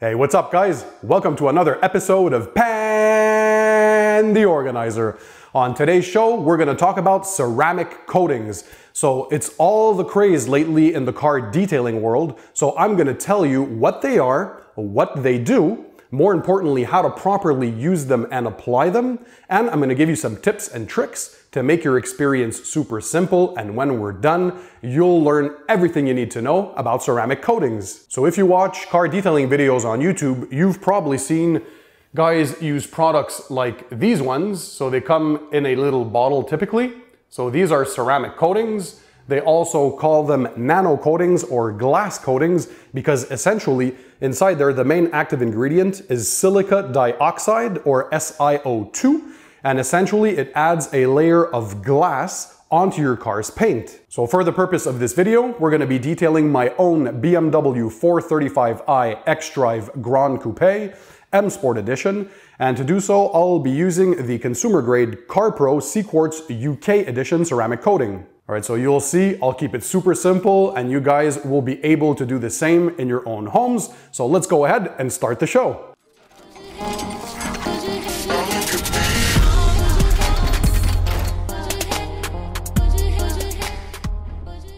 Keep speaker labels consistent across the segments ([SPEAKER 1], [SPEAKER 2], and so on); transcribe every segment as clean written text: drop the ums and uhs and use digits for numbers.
[SPEAKER 1] Hey, what's up guys? Welcome to another episode of Pan the Organizer. On today's show, we're going to talk about ceramic coatings. So it's all the craze lately in the car detailing world. So I'm going to tell you what they are, what they do, more importantly, how to properly use them and apply them. And I'm going to give you some tips and tricks to make your experience super simple, and when we're done, you'll learn everything you need to know about ceramic coatings. So if you watch car detailing videos on YouTube, you've probably seen guys use products like these ones. So they come in a little bottle typically. So these are ceramic coatings. They also call them nano coatings or glass coatings because essentially inside there the main active ingredient is silica dioxide or SiO2. And essentially it adds a layer of glass onto your car's paint. So for the purpose of this video, we're going to be detailing my own BMW 435i xDrive Grand Coupe M Sport Edition. And to do so, I'll be using the consumer grade CarPro C-Quartz UK Edition ceramic coating. Alright, so you'll see, I'll keep it super simple and you guys will be able to do the same in your own homes. So let's go ahead and start the show.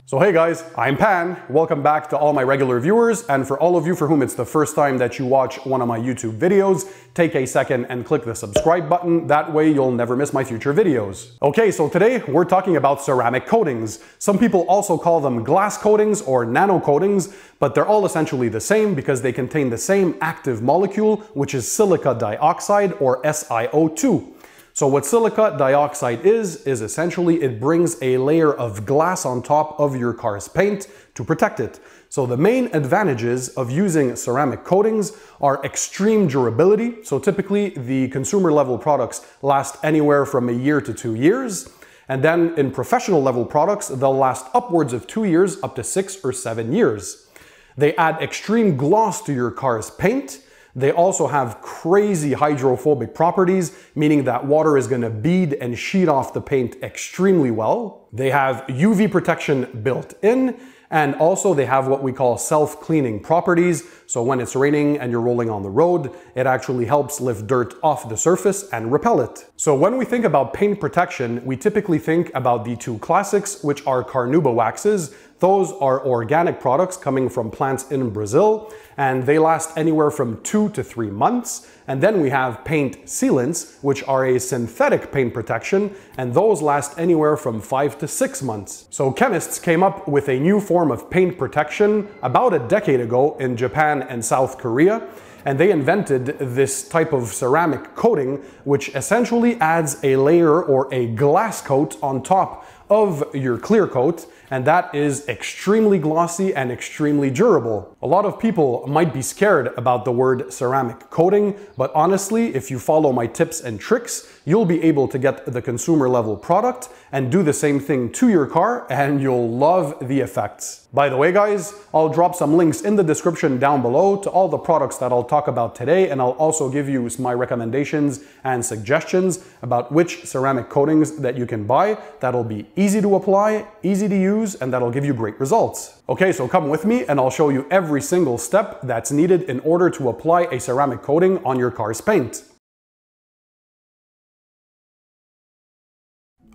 [SPEAKER 1] So hey guys, I'm Pan. Welcome back to all my regular viewers, and for all of you for whom it's the first time that you watch one of my YouTube videos, take a second and click the subscribe button. That way you'll never miss my future videos. Okay, so today we're talking about ceramic coatings. Some people also call them glass coatings or nano coatings, but they're all essentially the same because they contain the same active molecule, which is silica dioxide or SiO2. So what silica dioxide is essentially it brings a layer of glass on top of your car's paint to protect it. So the main advantages of using ceramic coatings are extreme durability. So typically the consumer level products last anywhere from a year to 2 years. And then in professional level products, they'll last upwards of 2 years up to 6 or 7 years. They add extreme gloss to your car's paint. They also have crazy hydrophobic properties, meaning that water is going to bead and sheet off the paint extremely well. They have UV protection built in, and also they have what we call self-cleaning properties. So when it's raining and you're rolling on the road, it actually helps lift dirt off the surface and repel it. So when we think about paint protection, we typically think about the two classics, which are carnauba waxes. Those are organic products coming from plants in Brazil, and they last anywhere from 2 to 3 months. And then we have paint sealants, which are a synthetic paint protection, and those last anywhere from 5 to 6 months. So chemists came up with a new form of paint protection about a decade ago in Japan and South Korea. And they invented this type of ceramic coating, which essentially adds a layer or a glass coat on top of your clear coat, and that is extremely glossy and extremely durable. A lot of people might be scared about the word ceramic coating, but honestly, if you follow my tips and tricks, you'll be able to get the consumer level product and do the same thing to your car, and you'll love the effects. By the way guys, I'll drop some links in the description down below to all the products that I'll talk about today, and I'll also give you my recommendations and suggestions about which ceramic coatings that you can buy that'll be easy to apply, easy to use, and that'll give you great results. Okay, so come with me and I'll show you every single step that's needed in order to apply a ceramic coating on your car's paint.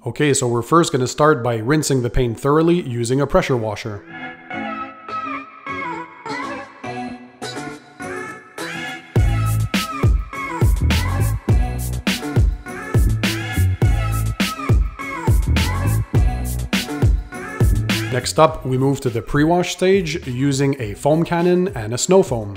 [SPEAKER 1] Okay, so we're first going to start by rinsing the paint thoroughly using a pressure washer. Next up, we move to the pre-wash stage using a foam cannon and a snow foam.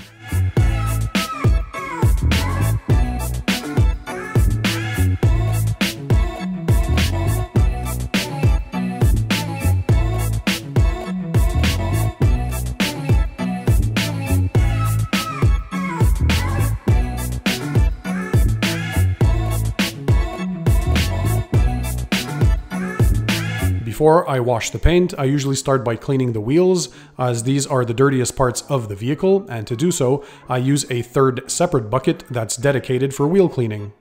[SPEAKER 1] Before I wash the paint, I usually start by cleaning the wheels, as these are the dirtiest parts of the vehicle, and to do so, I use a third separate bucket that's dedicated for wheel cleaning.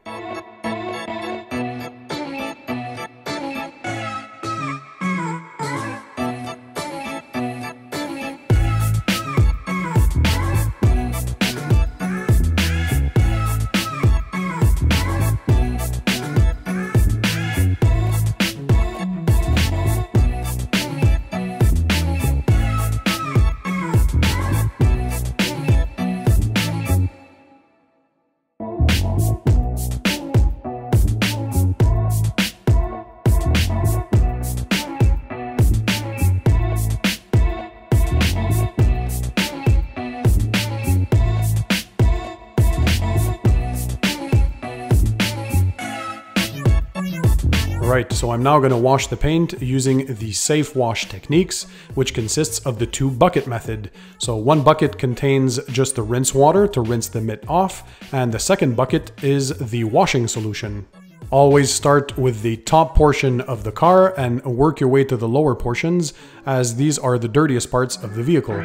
[SPEAKER 1] Alright, so I'm now going to wash the paint using the safe wash techniques, which consists of the 2-bucket method. So one bucket contains just the rinse water to rinse the mitt off, and the second bucket is the washing solution. Always start with the top portion of the car and work your way to the lower portions, as these are the dirtiest parts of the vehicle.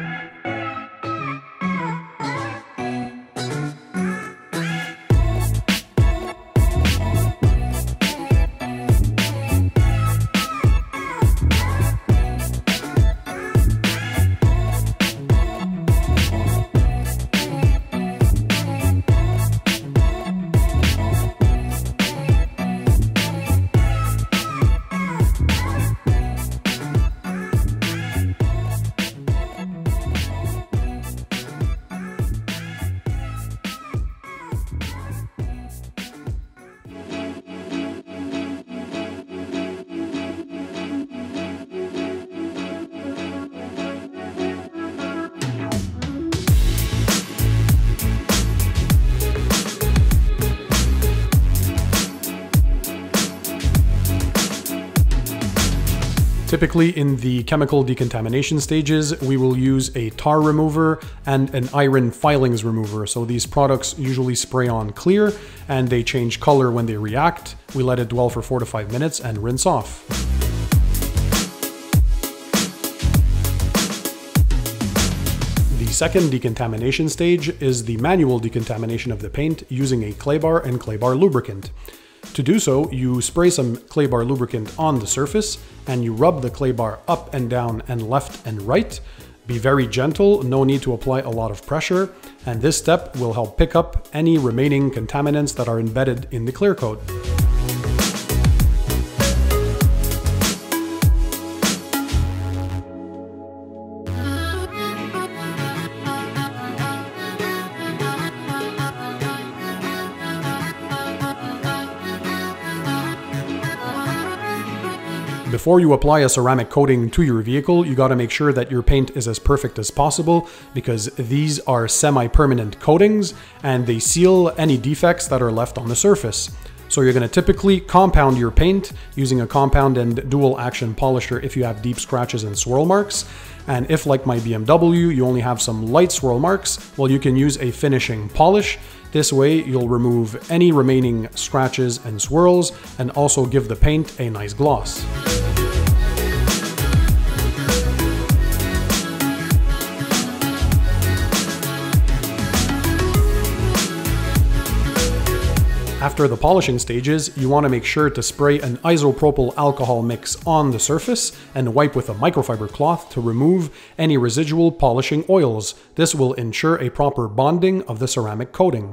[SPEAKER 1] Typically in the chemical decontamination stages, we will use a tar remover and an iron filings remover. So these products usually spray on clear and they change color when they react. We let it dwell for 4 to 5 minutes and rinse off. The second decontamination stage is the manual decontamination of the paint using a clay bar and clay bar lubricant. To do so, you spray some clay bar lubricant on the surface and you rub the clay bar up and down and left and right. Be very gentle, no need to apply a lot of pressure, and this step will help pick up any remaining contaminants that are embedded in the clear coat. Before you apply a ceramic coating to your vehicle, you gotta make sure that your paint is as perfect as possible, because these are semi-permanent coatings and they seal any defects that are left on the surface. So you're gonna typically compound your paint using a compound and dual action polisher if you have deep scratches and swirl marks. And if, like my BMW, you only have some light swirl marks, well, you can use a finishing polish. This way you'll remove any remaining scratches and swirls and also give the paint a nice gloss. After the polishing stages, you want to make sure to spray an isopropyl alcohol mix on the surface and wipe with a microfiber cloth to remove any residual polishing oils. This will ensure a proper bonding of the ceramic coating.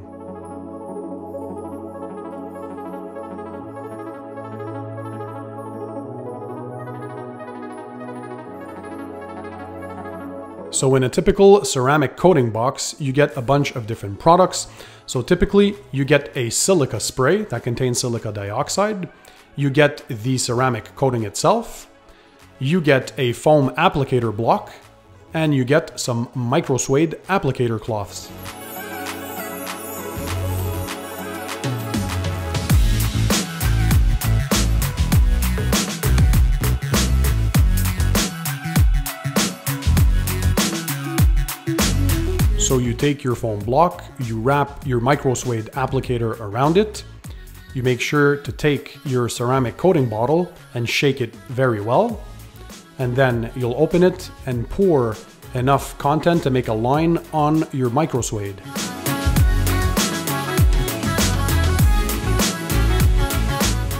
[SPEAKER 1] So in a typical ceramic coating box, you get a bunch of different products. So typically you get a silica spray that contains silica dioxide, you get the ceramic coating itself, you get a foam applicator block, and you get some micro suede applicator cloths. So you take your foam block, you wrap your micro suede applicator around it, you make sure to take your ceramic coating bottle and shake it very well, and then you'll open it and pour enough content to make a line on your micro suede.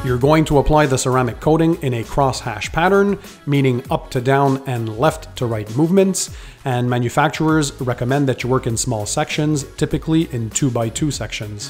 [SPEAKER 1] You're going to apply the ceramic coating in a crosshatch pattern, meaning up to down and left to right movements, and manufacturers recommend that you work in small sections, typically in 2x2 sections.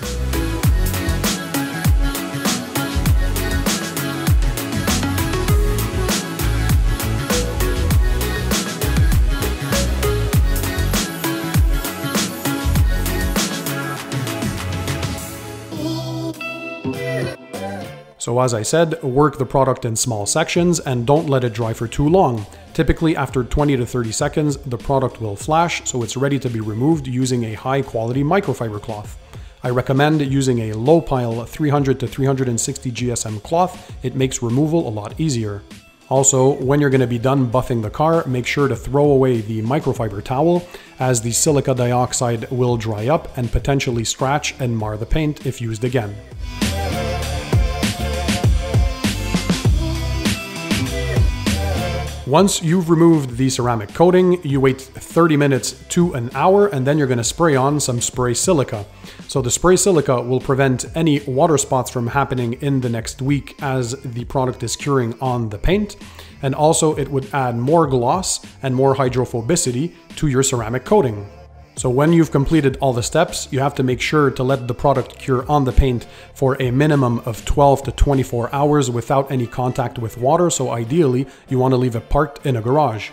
[SPEAKER 1] So as I said, work the product in small sections and don't let it dry for too long. Typically after 20 to 30 seconds, the product will flash, so it's ready to be removed using a high quality microfiber cloth. I recommend using a low pile 300 to 360 GSM cloth. It makes removal a lot easier. Also, when you're going to be done buffing the car, make sure to throw away the microfiber towel, as the silica dioxide will dry up and potentially scratch and mar the paint if used again. Once you've removed the ceramic coating, you wait 30 minutes to an hour, and then you're going to spray on some spray silica. So the spray silica will prevent any water spots from happening in the next week as the product is curing on the paint. And also it would add more gloss and more hydrophobicity to your ceramic coating. So when you've completed all the steps, you have to make sure to let the product cure on the paint for a minimum of 12 to 24 hours without any contact with water. So ideally, you want to leave it parked in a garage.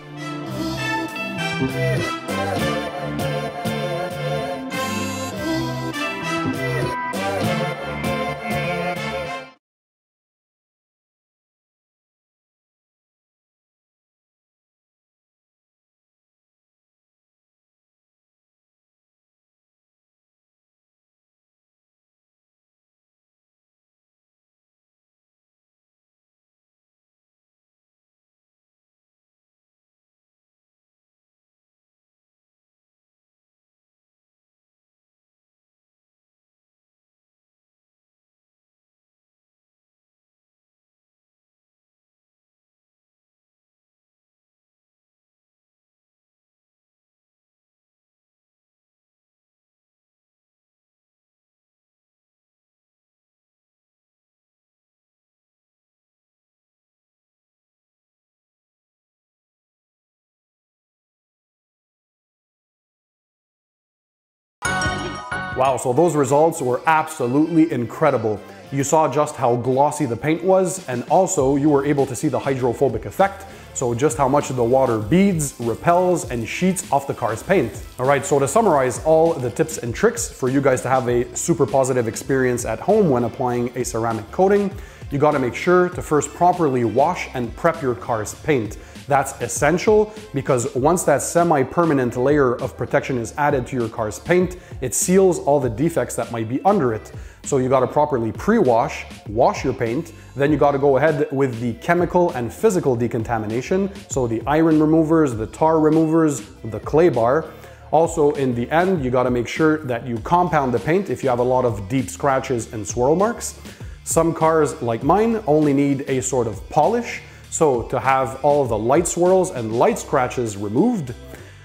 [SPEAKER 1] Wow, so those results were absolutely incredible. You saw just how glossy the paint was, and also you were able to see the hydrophobic effect, so just how much the water beads, repels, and sheets off the car's paint. All right, so to summarize all the tips and tricks for you guys to have a super positive experience at home when applying a ceramic coating, you gotta make sure to first properly wash and prep your car's paint. That's essential because once that semi-permanent layer of protection is added to your car's paint, it seals all the defects that might be under it. So you gotta properly pre-wash, wash your paint, then you gotta go ahead with the chemical and physical decontamination, so the iron removers, the tar removers, the clay bar. Also, in the end, you gotta make sure that you compound the paint if you have a lot of deep scratches and swirl marks. Some cars, like mine, only need a sort of polish, so to have all of the light swirls and light scratches removed.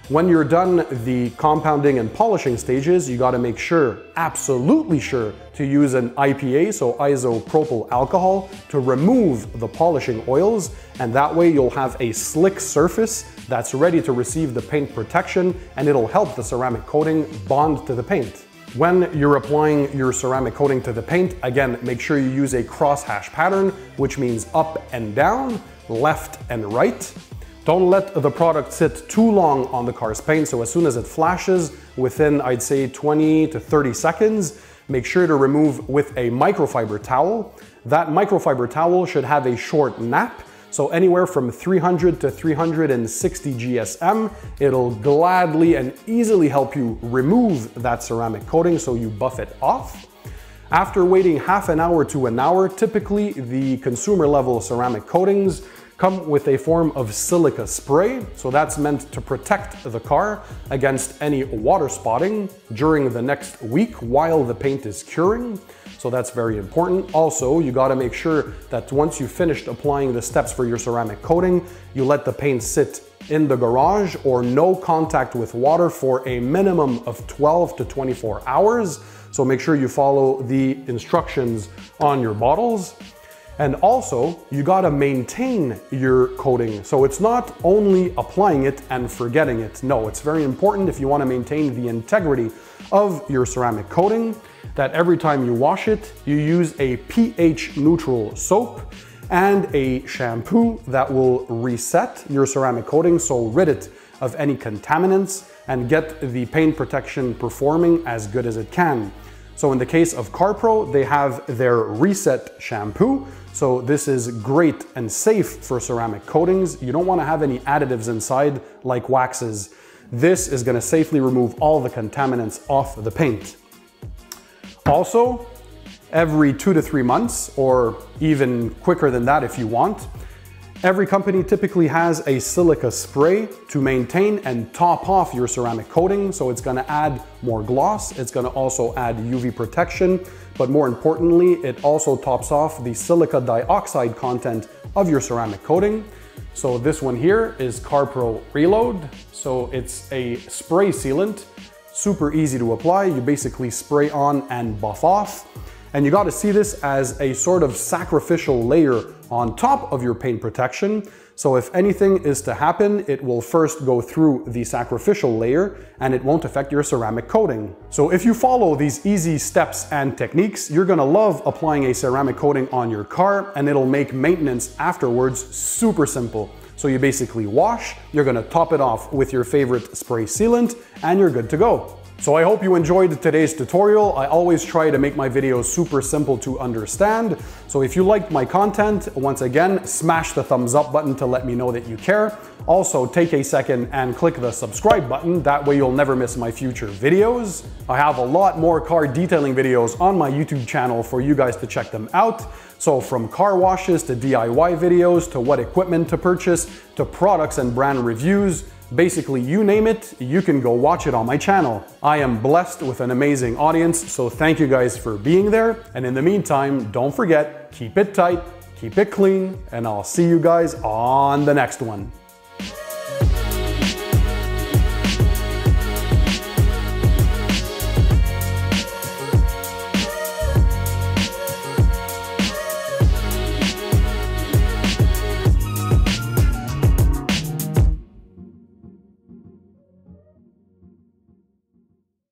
[SPEAKER 1] When you're done the compounding and polishing stages, you gotta make sure, absolutely sure, to use an IPA, so isopropyl alcohol, to remove the polishing oils, and that way you'll have a slick surface that's ready to receive the paint protection, and it'll help the ceramic coating bond to the paint. When you're applying your ceramic coating to the paint, again, make sure you use a crosshatch pattern, which means up and down, left and right. Don't let the product sit too long on the car's paint, so as soon as it flashes, within I'd say 20 to 30 seconds, make sure to remove with a microfiber towel. That microfiber towel should have a short nap, so anywhere from 300 to 360 GSM, it'll gladly and easily help you remove that ceramic coating so you buff it off. After waiting half an hour to an hour, typically the consumer level ceramic coatings come with a form of silica spray, so that's meant to protect the car against any water spotting during the next week while the paint is curing. So that's very important. Also, you gotta make sure that once you've finished applying the steps for your ceramic coating, you let the paint sit in the garage or no contact with water for a minimum of 12 to 24 hours. So make sure you follow the instructions on your bottles. And also, you gotta maintain your coating. So it's not only applying it and forgetting it. No, it's very important if you wanna maintain the integrity of your ceramic coating, that every time you wash it, you use a pH neutral soap and a shampoo that will reset your ceramic coating, so rid it of any contaminants and get the paint protection performing as good as it can. So in the case of CarPro, they have their Reset shampoo. So this is great and safe for ceramic coatings. You don't want to have any additives inside like waxes. This is going to safely remove all the contaminants off the paint. Also, every 2 to 3 months, or even quicker than that if you want, every company typically has a silica spray to maintain and top off your ceramic coating. So it's gonna add more gloss, it's gonna also add UV protection, but more importantly, it also tops off the silica dioxide content of your ceramic coating. So this one here is CarPro Reload. So it's a spray sealant, super easy to apply. You basically spray on and buff off. And you got to see this as a sort of sacrificial layer on top of your paint protection. So if anything is to happen, it will first go through the sacrificial layer and it won't affect your ceramic coating. So if you follow these easy steps and techniques, you're gonna love applying a ceramic coating on your car, and it'll make maintenance afterwards super simple. So you basically wash, you're gonna top it off with your favorite spray sealant, and you're good to go. So I hope you enjoyed today's tutorial. I always try to make my videos super simple to understand. So if you liked my content, once again, smash the thumbs up button to let me know that you care. Also, take a second and click the subscribe button. That way you'll never miss my future videos. I have a lot more car detailing videos on my YouTube channel for you guys to check them out. So from car washes to DIY videos, to what equipment to purchase, to products and brand reviews, basically, you name it, you can go watch it on my channel. I am blessed with an amazing audience, so thank you guys for being there. And in the meantime, don't forget, keep it tight, keep it clean, and I'll see you guys on the next one.